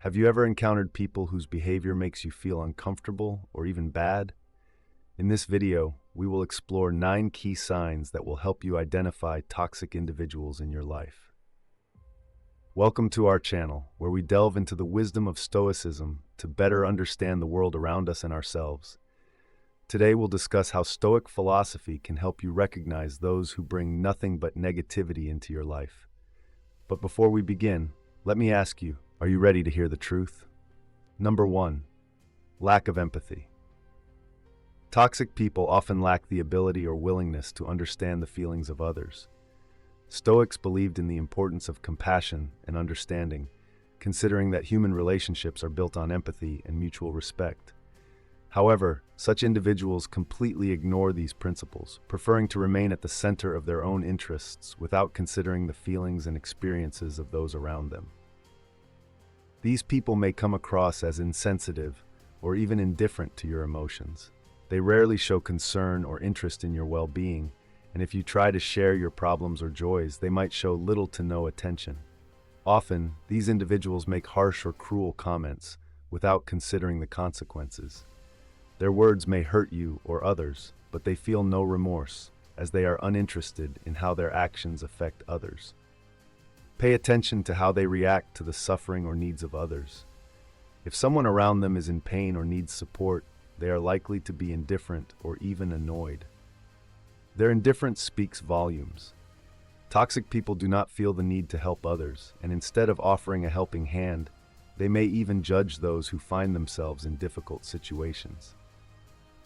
Have you ever encountered people whose behavior makes you feel uncomfortable or even bad? In this video, we will explore 9 key signs that will help you identify toxic individuals in your life. Welcome to our channel, where we delve into the wisdom of Stoicism to better understand the world around us and ourselves. Today, we'll discuss how Stoic philosophy can help you recognize those who bring nothing but negativity into your life. But before we begin, let me ask you, are you ready to hear the truth? Number 1. Lack of empathy. Toxic people often lack the ability or willingness to understand the feelings of others. Stoics believed in the importance of compassion and understanding, considering that human relationships are built on empathy and mutual respect. However, such individuals completely ignore these principles, preferring to remain at the center of their own interests without considering the feelings and experiences of those around them. These people may come across as insensitive or even indifferent to your emotions. They rarely show concern or interest in your well-being, and if you try to share your problems or joys, they might show little to no attention. Often, these individuals make harsh or cruel comments without considering the consequences. Their words may hurt you or others, but they feel no remorse, as they are uninterested in how their actions affect others. Pay attention to how they react to the suffering or needs of others. If someone around them is in pain or needs support, they are likely to be indifferent or even annoyed. Their indifference speaks volumes. Toxic people do not feel the need to help others, and instead of offering a helping hand, they may even judge those who find themselves in difficult situations.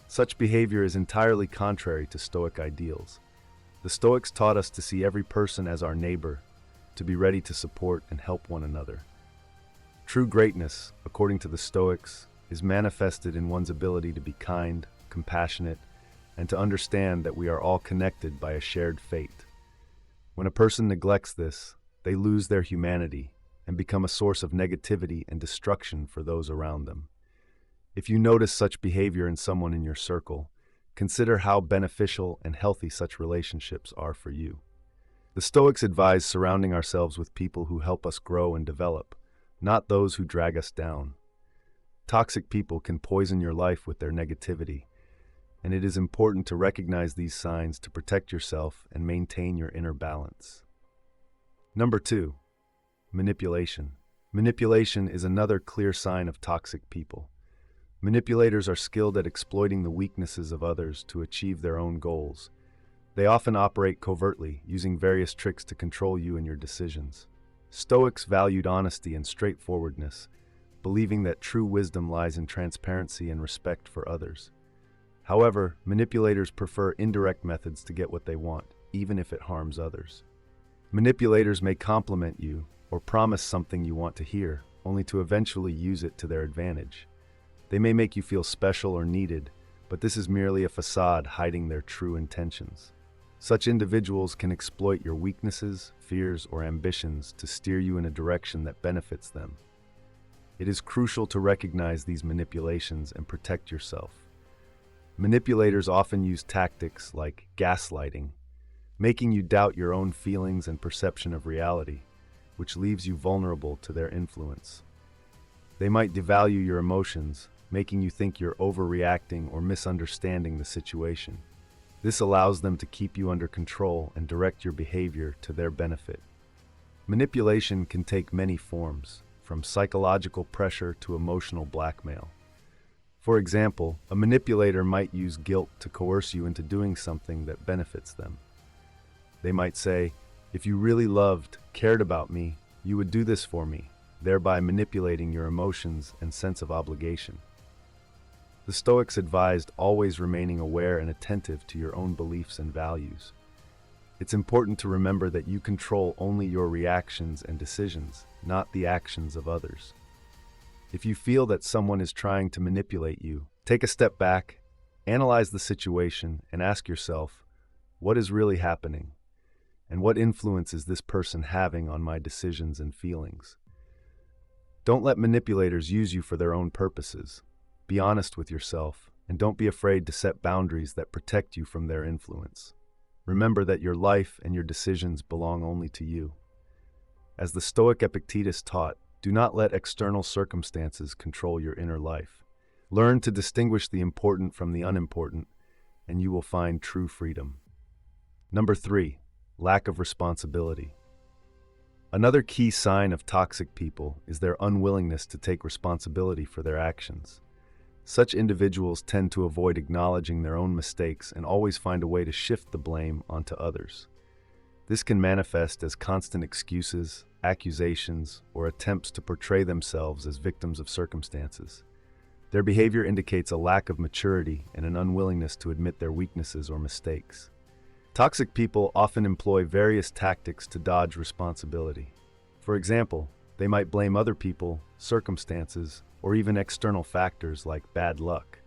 Such behavior is entirely contrary to Stoic ideals. The Stoics taught us to see every person as our neighbor, to be ready to support and help one another. True greatness, according to the Stoics, is manifested in one's ability to be kind, compassionate, and to understand that we are all connected by a shared fate. When a person neglects this, they lose their humanity and become a source of negativity and destruction for those around them. If you notice such behavior in someone in your circle, consider how beneficial and healthy such relationships are for you. The Stoics advise surrounding ourselves with people who help us grow and develop, not those who drag us down. Toxic people can poison your life with their negativity, and it is important to recognize these signs to protect yourself and maintain your inner balance. Number 2. Manipulation. Manipulation is another clear sign of toxic people. Manipulators are skilled at exploiting the weaknesses of others to achieve their own goals. They often operate covertly, using various tricks to control you and your decisions. Stoics valued honesty and straightforwardness, believing that true wisdom lies in transparency and respect for others. However, manipulators prefer indirect methods to get what they want, even if it harms others. Manipulators may compliment you or promise something you want to hear, only to eventually use it to their advantage. They may make you feel special or needed, but this is merely a facade hiding their true intentions. Such individuals can exploit your weaknesses, fears, or ambitions to steer you in a direction that benefits them. It is crucial to recognize these manipulations and protect yourself. Manipulators often use tactics like gaslighting, making you doubt your own feelings and perception of reality, which leaves you vulnerable to their influence. They might devalue your emotions, making you think you're overreacting or misunderstanding the situation. This allows them to keep you under control and direct your behavior to their benefit. Manipulation can take many forms, from psychological pressure to emotional blackmail. For example, a manipulator might use guilt to coerce you into doing something that benefits them. They might say, "If you really loved, cared about me, you would do this for me," thereby manipulating your emotions and sense of obligation. The Stoics advised always remaining aware and attentive to your own beliefs and values. It's important to remember that you control only your reactions and decisions, not the actions of others. If you feel that someone is trying to manipulate you, take a step back, analyze the situation, and ask yourself, what is really happening? And what influence is this person having on my decisions and feelings? Don't let manipulators use you for their own purposes. Be honest with yourself, and don't be afraid to set boundaries that protect you from their influence. Remember that your life and your decisions belong only to you. As the Stoic Epictetus taught, Do not let external circumstances control your inner life. Learn to distinguish the important from the unimportant, and you will find true freedom. Number 3, lack of responsibility. Another key sign of toxic people is their unwillingness to take responsibility for their actions. Such individuals tend to avoid acknowledging their own mistakes and always find a way to shift the blame onto others. This can manifest as constant excuses, accusations, or attempts to portray themselves as victims of circumstances. Their behavior indicates a lack of maturity and an unwillingness to admit their weaknesses or mistakes. Toxic people often employ various tactics to dodge responsibility. For example, they might blame other people, circumstances, or even external factors like bad luck.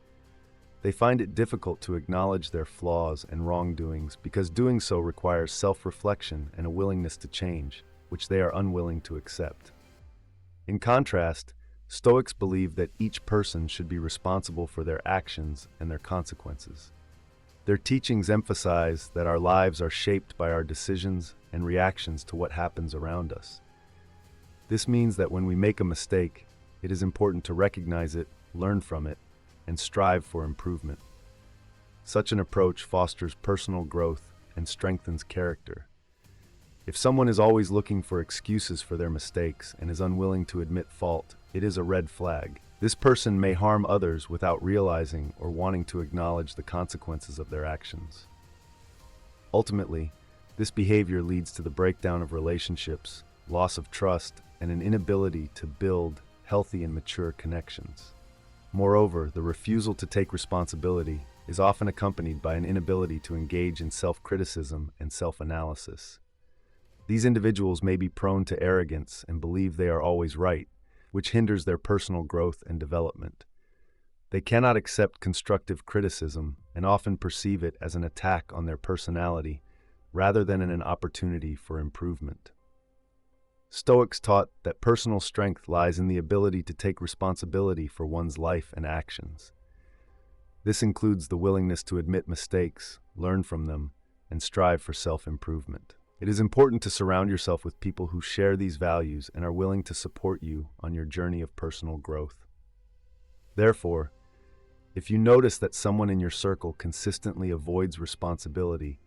They find it difficult to acknowledge their flaws and wrongdoings because doing so requires self-reflection and a willingness to change, which they are unwilling to accept. In contrast, Stoics believe that each person should be responsible for their actions and their consequences. Their teachings emphasize that our lives are shaped by our decisions and reactions to what happens around us. This means that when we make a mistake, it is important to recognize it, learn from it, and strive for improvement. Such an approach fosters personal growth and strengthens character. If someone is always looking for excuses for their mistakes and is unwilling to admit fault, it is a red flag. This person may harm others without realizing or wanting to acknowledge the consequences of their actions. Ultimately, this behavior leads to the breakdown of relationships, loss of trust, and an inability to build healthy and mature connections. Moreover, the refusal to take responsibility is often accompanied by an inability to engage in self-criticism and self-analysis. These individuals may be prone to arrogance and believe they are always right, which hinders their personal growth and development. They cannot accept constructive criticism and often perceive it as an attack on their personality rather than an opportunity for improvement. Stoics taught that personal strength lies in the ability to take responsibility for one's life and actions. This includes the willingness to admit mistakes, learn from them, and strive for self-improvement. It is important to surround yourself with people who share these values and are willing to support you on your journey of personal growth. Therefore, if you notice that someone in your circle consistently avoids responsibility,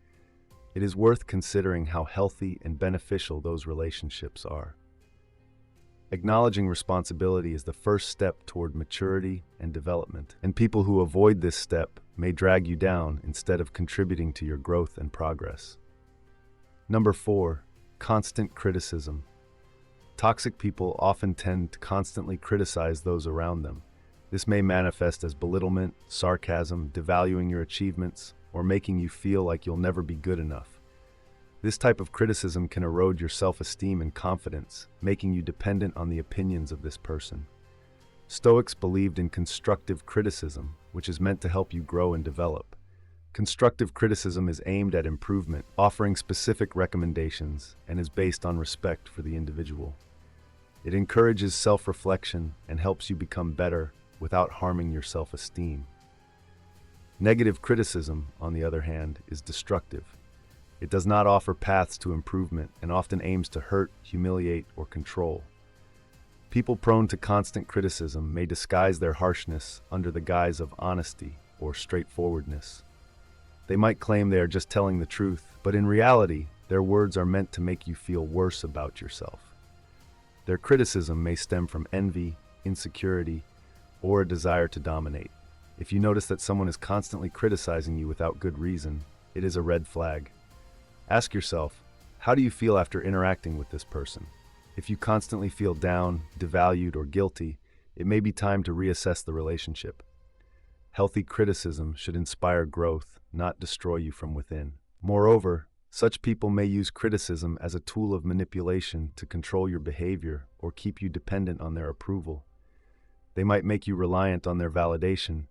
it is worth considering how healthy and beneficial those relationships are. Acknowledging responsibility is the first step toward maturity and development, and people who avoid this step may drag you down instead of contributing to your growth and progress. Number 4, constant criticism. Toxic people often tend to constantly criticize those around them. This may manifest as belittlement, sarcasm, devaluing your achievements, or making you feel like you'll never be good enough. This type of criticism can erode your self-esteem and confidence, making you dependent on the opinions of this person. Stoics believed in constructive criticism, which is meant to help you grow and develop. Constructive criticism is aimed at improvement, offering specific recommendations, and is based on respect for the individual. It encourages self-reflection and helps you become better without harming your self-esteem. Negative criticism, on the other hand, is destructive. It does not offer paths to improvement and often aims to hurt, humiliate, or control. People prone to constant criticism may disguise their harshness under the guise of honesty or straightforwardness. They might claim they are just telling the truth, but in reality, their words are meant to make you feel worse about yourself. Their criticism may stem from envy, insecurity, or a desire to dominate. If you notice that someone is constantly criticizing you without good reason, it is a red flag. Ask yourself, how do you feel after interacting with this person? If you constantly feel down, devalued, or guilty, it may be time to reassess the relationship. Healthy criticism should inspire growth, not destroy you from within. Moreover, such people may use criticism as a tool of manipulation to control your behavior or keep you dependent on their approval. They might make you reliant on their validation,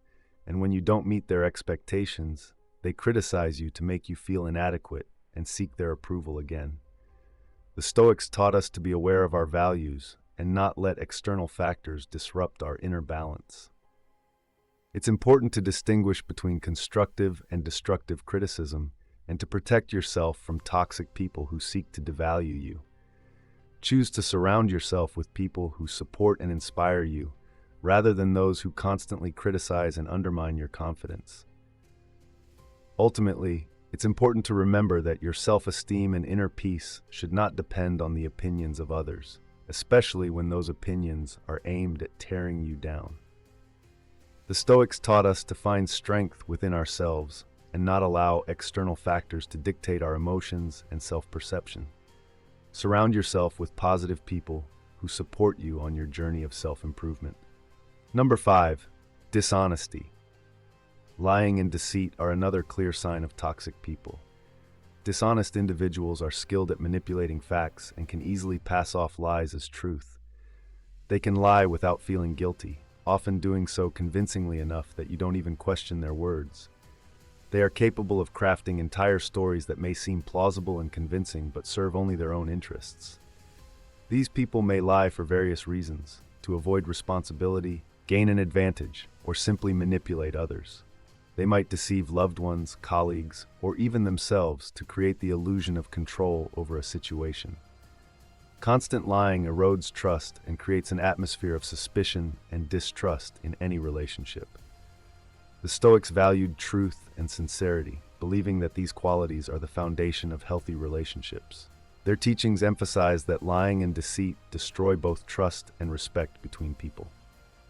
and when you don't meet their expectations, they criticize you to make you feel inadequate and seek their approval again. The Stoics taught us to be aware of our values and not let external factors disrupt our inner balance. It's important to distinguish between constructive and destructive criticism and to protect yourself from toxic people who seek to devalue you. Choose to surround yourself with people who support and inspire you, rather than those who constantly criticize and undermine your confidence. Ultimately, it's important to remember that your self-esteem and inner peace should not depend on the opinions of others, especially when those opinions are aimed at tearing you down. The Stoics taught us to find strength within ourselves and not allow external factors to dictate our emotions and self-perception. Surround yourself with positive people who support you on your journey of self-improvement. Number 5, dishonesty. Lying and deceit are another clear sign of toxic people. Dishonest individuals are skilled at manipulating facts and can easily pass off lies as truth. They can lie without feeling guilty, often doing so convincingly enough that you don't even question their words. They are capable of crafting entire stories that may seem plausible and convincing but serve only their own interests. These people may lie for various reasons: to avoid responsibility, gain an advantage, or simply manipulate others. They might deceive loved ones, colleagues, or even themselves to create the illusion of control over a situation. Constant lying erodes trust and creates an atmosphere of suspicion and distrust in any relationship. The Stoics valued truth and sincerity, believing that these qualities are the foundation of healthy relationships. Their teachings emphasize that lying and deceit destroy both trust and respect between people.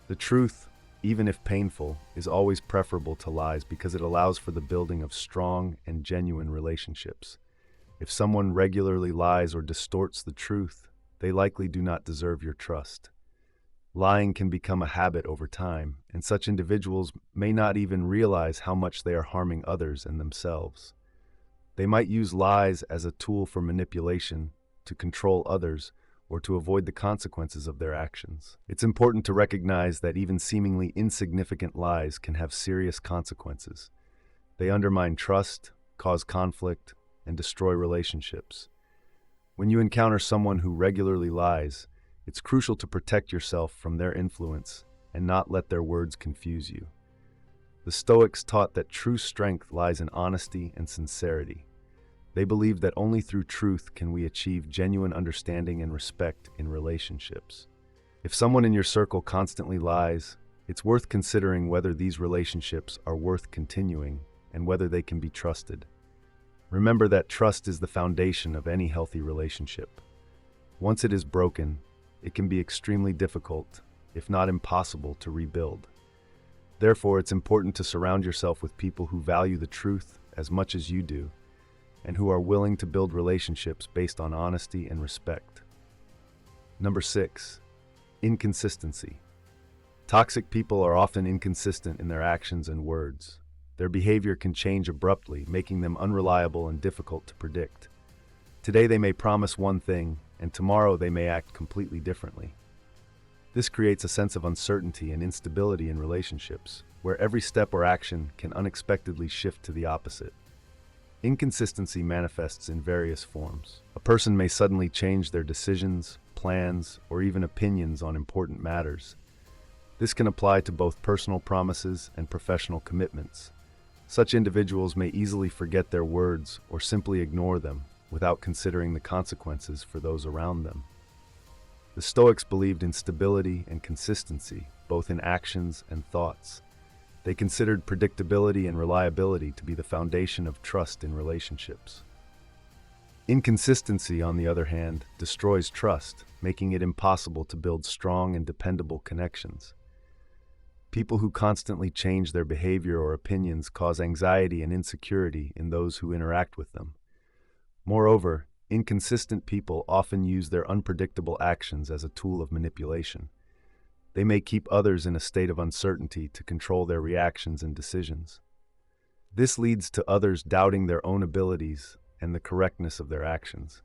The truth, even if painful, is always preferable to lies because it allows for the building of strong and genuine relationships. If someone regularly lies or distorts the truth, they likely do not deserve your trust. Lying can become a habit over time, and such individuals may not even realize how much they are harming others and themselves. They might use lies as a tool for manipulation, to control others, or to avoid the consequences of their actions. It's important to recognize that even seemingly insignificant lies can have serious consequences. They undermine trust, cause conflict, and destroy relationships. When you encounter someone who regularly lies, it's crucial to protect yourself from their influence and not let their words confuse you. The Stoics taught that true strength lies in honesty and sincerity. They believed that only through truth can we achieve genuine understanding and respect in relationships. If someone in your circle constantly lies, it's worth considering whether these relationships are worth continuing and whether they can be trusted. Remember that trust is the foundation of any healthy relationship. Once it is broken, it can be extremely difficult, if not impossible, to rebuild. Therefore, it's important to surround yourself with people who value the truth as much as you do, and who are willing to build relationships based on honesty and respect. Number 6, inconsistency. Toxic people are often inconsistent in their actions and words. Their behavior can change abruptly, making them unreliable and difficult to predict. Today they may promise one thing, and tomorrow they may act completely differently. This creates a sense of uncertainty and instability in relationships, where every step or action can unexpectedly shift to the opposite. Inconsistency manifests in various forms. A person may suddenly change their decisions, plans, or even opinions on important matters. This can apply to both personal promises and professional commitments. Such individuals may easily forget their words or simply ignore them without considering the consequences for those around them. The Stoics believed in stability and consistency, both in actions and thoughts. They considered predictability and reliability to be the foundation of trust in relationships. Inconsistency, on the other hand, destroys trust, making it impossible to build strong and dependable connections. People who constantly change their behavior or opinions cause anxiety and insecurity in those who interact with them. Moreover, inconsistent people often use their unpredictable actions as a tool of manipulation. They may keep others in a state of uncertainty to control their reactions and decisions. This leads to others doubting their own abilities and the correctness of their actions,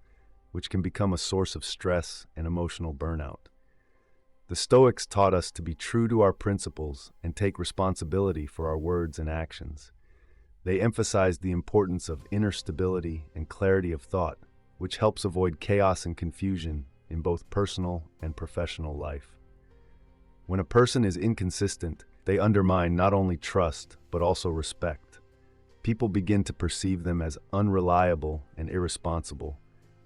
which can become a source of stress and emotional burnout. The Stoics taught us to be true to our principles and take responsibility for our words and actions. They emphasized the importance of inner stability and clarity of thought, which helps avoid chaos and confusion in both personal and professional life. When a person is inconsistent, they undermine not only trust, but also respect. People begin to perceive them as unreliable and irresponsible,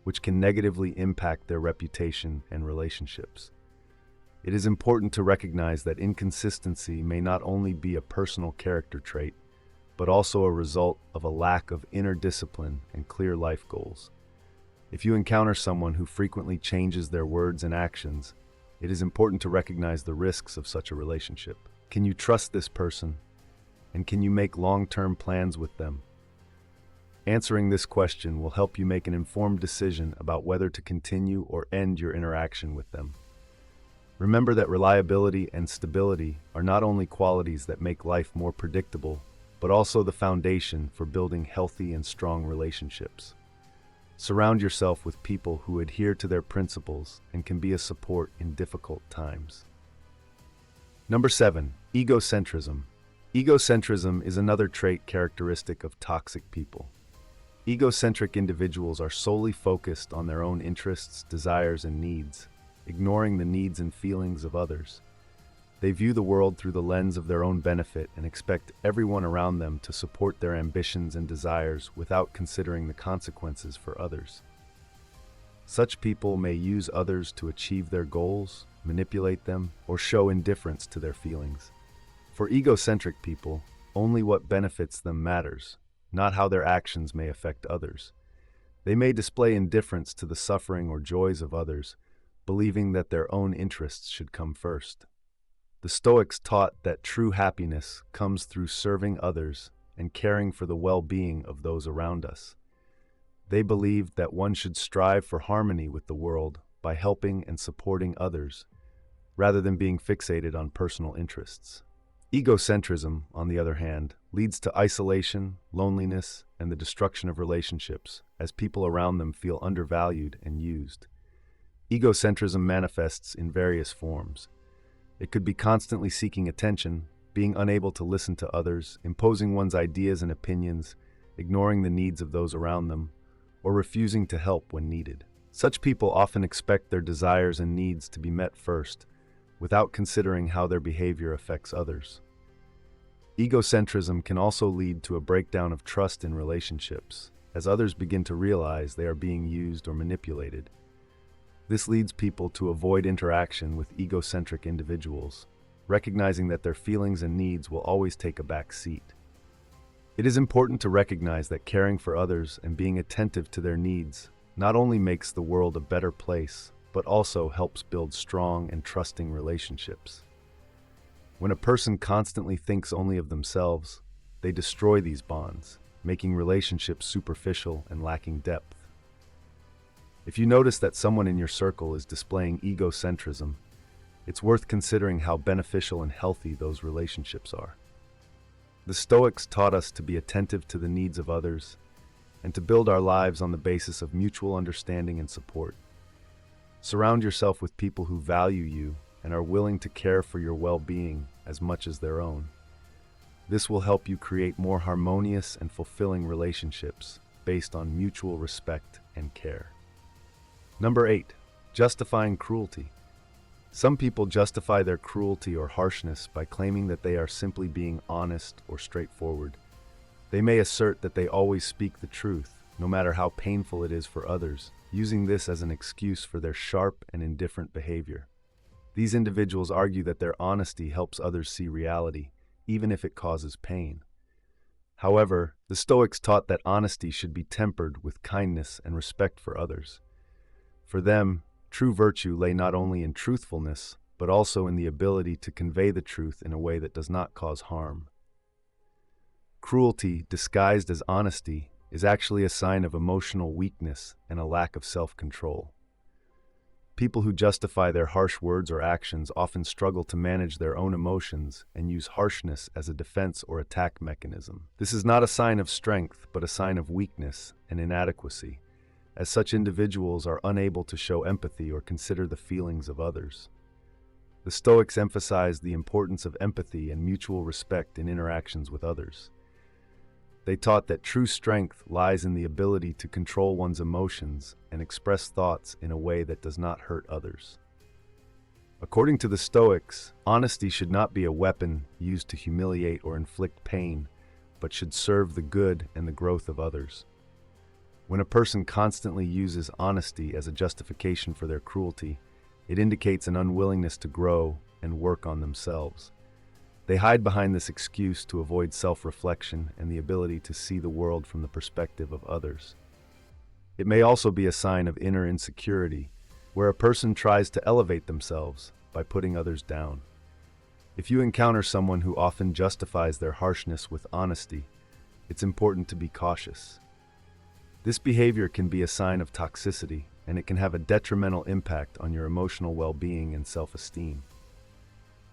which can negatively impact their reputation and relationships. It is important to recognize that inconsistency may not only be a personal character trait, but also a result of a lack of inner discipline and clear life goals. If you encounter someone who frequently changes their words and actions, it is important to recognize the risks of such a relationship. Can you trust this person? And can you make long-term plans with them? Answering this question will help you make an informed decision about whether to continue or end your interaction with them. Remember that reliability and stability are not only qualities that make life more predictable, but also the foundation for building healthy and strong relationships. Surround yourself with people who adhere to their principles and can be a support in difficult times. Number 7, egocentrism. Egocentrism is another trait characteristic of toxic people. Egocentric individuals are solely focused on their own interests, desires, and needs, ignoring the needs and feelings of others. They view the world through the lens of their own benefit and expect everyone around them to support their ambitions and desires without considering the consequences for others. Such people may use others to achieve their goals, manipulate them, or show indifference to their feelings. For egocentric people, only what benefits them matters, not how their actions may affect others. They may display indifference to the suffering or joys of others, believing that their own interests should come first. The Stoics taught that true happiness comes through serving others and caring for the well-being of those around us. They believed that one should strive for harmony with the world by helping and supporting others, rather than being fixated on personal interests. Egocentrism, on the other hand, leads to isolation, loneliness, and the destruction of relationships, as people around them feel undervalued and used. Egocentrism manifests in various forms. It could be constantly seeking attention, being unable to listen to others, imposing one's ideas and opinions, ignoring the needs of those around them, or refusing to help when needed. Such people often expect their desires and needs to be met first, without considering how their behavior affects others. Egocentrism can also lead to a breakdown of trust in relationships, as others begin to realize they are being used or manipulated. This leads people to avoid interaction with egocentric individuals, recognizing that their feelings and needs will always take a back seat. It is important to recognize that caring for others and being attentive to their needs not only makes the world a better place, but also helps build strong and trusting relationships. When a person constantly thinks only of themselves, they destroy these bonds, making relationships superficial and lacking depth. If you notice that someone in your circle is displaying egocentrism, it's worth considering how beneficial and healthy those relationships are. The Stoics taught us to be attentive to the needs of others and to build our lives on the basis of mutual understanding and support. Surround yourself with people who value you and are willing to care for your well-being as much as their own. This will help you create more harmonious and fulfilling relationships based on mutual respect and care. Number 8, justifying cruelty. Some people justify their cruelty or harshness by claiming that they are simply being honest or straightforward. They may assert that they always speak the truth, no matter how painful it is for others, using this as an excuse for their sharp and indifferent behavior. These individuals argue that their honesty helps others see reality, even if it causes pain. However, the Stoics taught that honesty should be tempered with kindness and respect for others. For them, true virtue lay not only in truthfulness, but also in the ability to convey the truth in a way that does not cause harm. Cruelty, disguised as honesty, is actually a sign of emotional weakness and a lack of self-control. People who justify their harsh words or actions often struggle to manage their own emotions and use harshness as a defense or attack mechanism. This is not a sign of strength, but a sign of weakness and inadequacy, as such individuals are unable to show empathy or consider the feelings of others. The Stoics emphasized the importance of empathy and mutual respect in interactions with others. They taught that true strength lies in the ability to control one's emotions and express thoughts in a way that does not hurt others. According to the Stoics, honesty should not be a weapon used to humiliate or inflict pain, but should serve the good and the growth of others. When a person constantly uses honesty as a justification for their cruelty, it indicates an unwillingness to grow and work on themselves. They hide behind this excuse to avoid self-reflection and the ability to see the world from the perspective of others. It may also be a sign of inner insecurity, where a person tries to elevate themselves by putting others down. If you encounter someone who often justifies their harshness with honesty, it's important to be cautious. This behavior can be a sign of toxicity, and it can have a detrimental impact on your emotional well-being and self-esteem.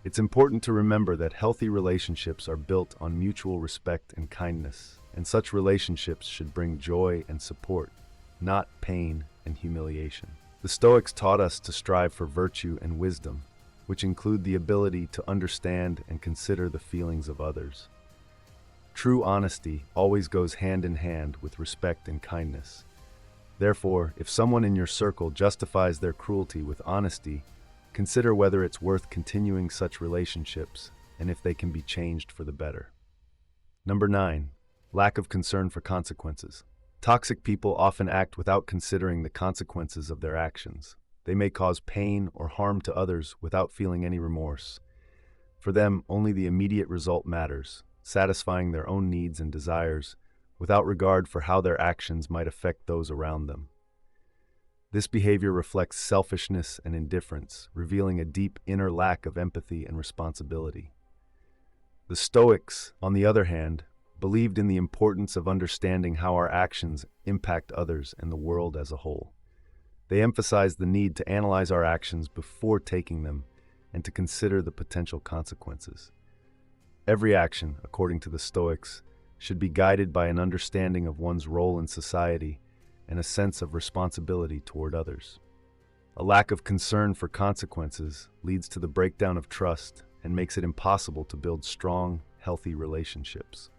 It's important to remember that healthy relationships are built on mutual respect and kindness, and such relationships should bring joy and support, not pain and humiliation. The Stoics taught us to strive for virtue and wisdom, which include the ability to understand and consider the feelings of others. True honesty always goes hand in hand with respect and kindness. Therefore, if someone in your circle justifies their cruelty with honesty, consider whether it's worth continuing such relationships and if they can be changed for the better. Number 9. Lack of concern for consequences. Toxic people often act without considering the consequences of their actions. They may cause pain or harm to others without feeling any remorse. For them, only the immediate result matters, satisfying their own needs and desires without regard for how their actions might affect those around them. This behavior reflects selfishness and indifference, revealing a deep inner lack of empathy and responsibility. The Stoics, on the other hand, believed in the importance of understanding how our actions impact others and the world as a whole. They emphasized the need to analyze our actions before taking them and to consider the potential consequences. Every action, according to the Stoics, should be guided by an understanding of one's role in society and a sense of responsibility toward others. A lack of concern for consequences leads to the breakdown of trust and makes it impossible to build strong, healthy relationships.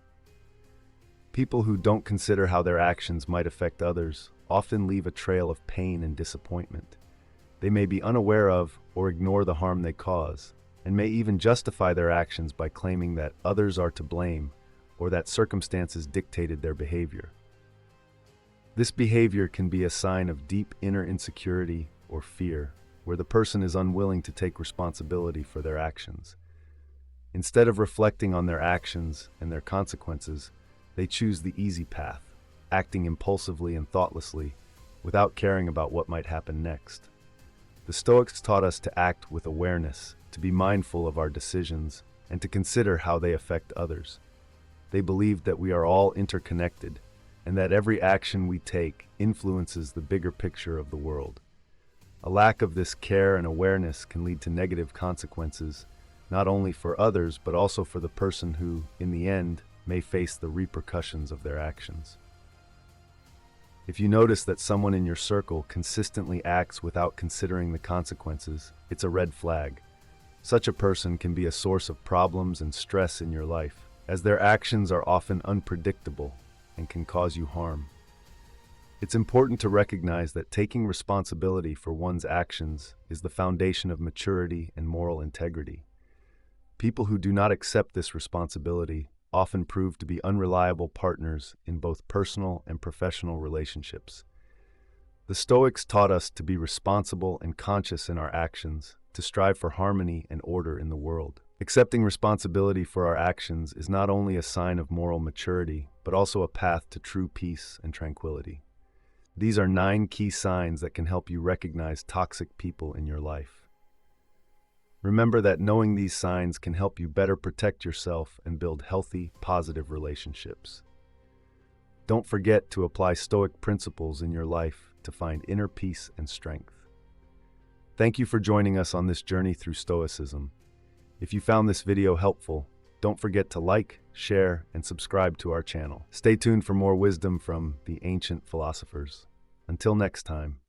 People who don't consider how their actions might affect others often leave a trail of pain and disappointment. They may be unaware of or ignore the harm they cause, and may even justify their actions by claiming that others are to blame or that circumstances dictated their behavior. This behavior can be a sign of deep inner insecurity or fear, where the person is unwilling to take responsibility for their actions. Instead of reflecting on their actions and their consequences, they choose the easy path, acting impulsively and thoughtlessly, without caring about what might happen next. The Stoics taught us to act with awareness, to be mindful of our decisions, and to consider how they affect others. They believed that we are all interconnected, and that every action we take influences the bigger picture of the world. A lack of this care and awareness can lead to negative consequences, not only for others, but also for the person who, in the end, may face the repercussions of their actions. If you notice that someone in your circle consistently acts without considering the consequences, it's a red flag. Such a person can be a source of problems and stress in your life, as their actions are often unpredictable and can cause you harm. It's important to recognize that taking responsibility for one's actions is the foundation of maturity and moral integrity. People who do not accept this responsibility often prove to be unreliable partners in both personal and professional relationships. The Stoics taught us to be responsible and conscious in our actions, to strive for harmony and order in the world. Accepting responsibility for our actions is not only a sign of moral maturity, but also a path to true peace and tranquility. These are 9 key signs that can help you recognize toxic people in your life. Remember that knowing these signs can help you better protect yourself and build healthy, positive relationships. Don't forget to apply Stoic principles in your life to find inner peace and strength. Thank you for joining us on this journey through Stoicism. If you found this video helpful, don't forget to like, share, and subscribe to our channel. Stay tuned for more wisdom from the ancient philosophers. Until next time.